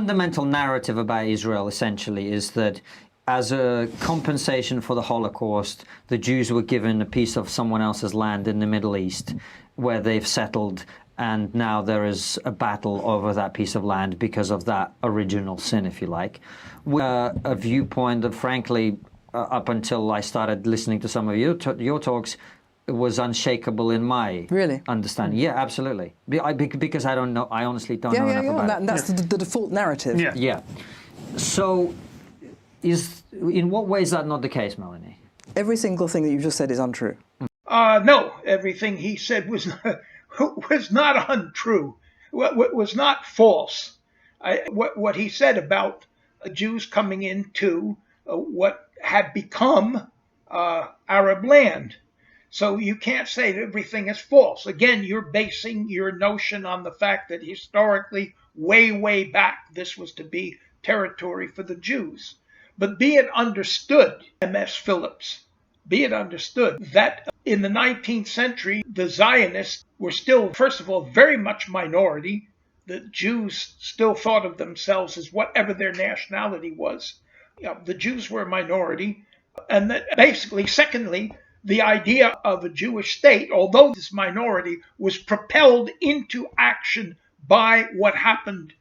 fundamental narrative about Israel essentially is that as a compensation for the Holocaust, the Jews were given a piece of someone else's land in the Middle East where they've settled, and now there is a battle over that piece of land because of that original sin, if you like. A viewpoint that, frankly, up until I started listening to some of your talks, was unshakable in my understanding. Yeah, absolutely. Because I don't know, I honestly don't know enough about it. That's the default narrative. Yeah. So, in what way is that not the case, Melanie? Every single thing that you just said is untrue. No, everything he said was not untrue. Was not false. What he said about Jews coming into what had become Arab land. So you can't say that everything is false. Again, you're basing your notion on the fact that historically, way back, this was to be territory for the Jews. But be it understood, M.S. Phillips, be it understood that in the 19th century, the Zionists were still, first of all, very much minority. The Jews still thought of themselves as whatever their nationality was. The Jews were a minority. And that basically, secondly, the idea of a Jewish state, although this minority, was propelled into action by what happened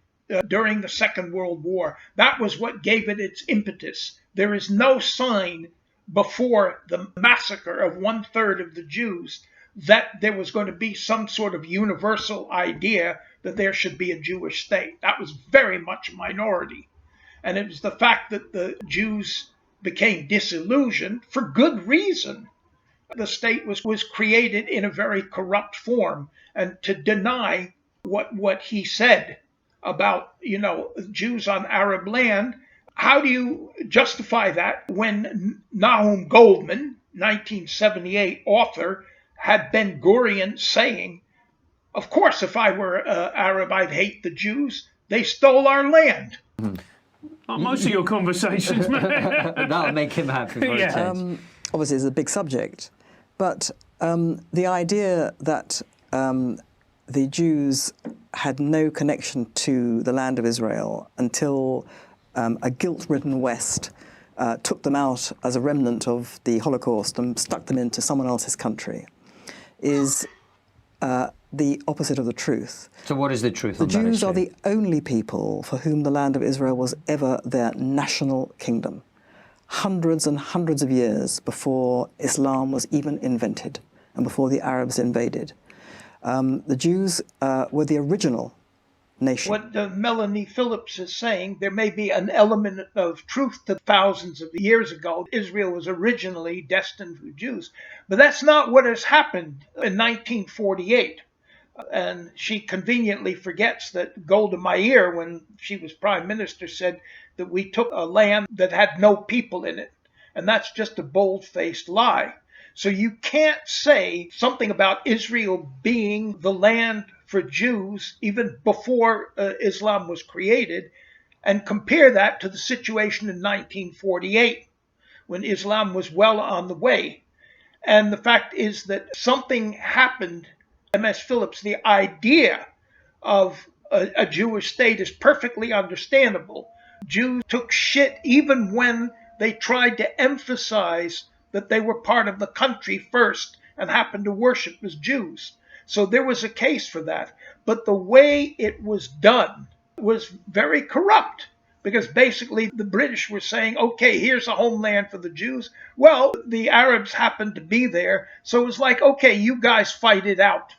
during the Second World War. That was what gave it its impetus. There is no sign before the massacre of 1/3 of the Jews that there was going to be some sort of universal idea that there should be a Jewish state. That was very much a minority. And it was the fact that the Jews became disillusioned for good reason. The state was created in a very corrupt form. And to deny what he said about, Jews on Arab land, how do you justify that when Nahum Goldman, 1978 author, had Ben Gurion saying, of course, if I were Arab, I'd hate the Jews. They stole our land. Most of your conversations, that'll make him happy. Obviously, it's a big subject, but the idea that the Jews had no connection to the land of Israel until a guilt-ridden West took them out as a remnant of the Holocaust and stuck them into someone else's country is the opposite of the truth. So what is the truth? The Jews are the only people for whom the land of Israel was ever their national kingdom, hundreds and hundreds of years before Islam was even invented and before the Arabs invaded. The Jews were the original nation. What Melanie Phillips is saying, there may be an element of truth to thousands of years ago. Israel was originally destined for Jews. But that's not what has happened in 1948. And she conveniently forgets that Golda Meir, when she was prime minister, said that we took a land that had no people in it. And that's just a bold-faced lie. So you can't say something about Israel being the land for Jews even before Islam was created and compare that to the situation in 1948 when Islam was well on the way. And the fact is that something happened. M.S. Phillips, the idea of a Jewish state is perfectly understandable. Jews took shit even when they tried to emphasize that they were part of the country first and happened to worship as Jews. So there was a case for that. But the way it was done was very corrupt, because basically the British were saying, okay, here's a homeland for the Jews. Well, the Arabs happened to be there, so it was like, okay, you guys fight it out.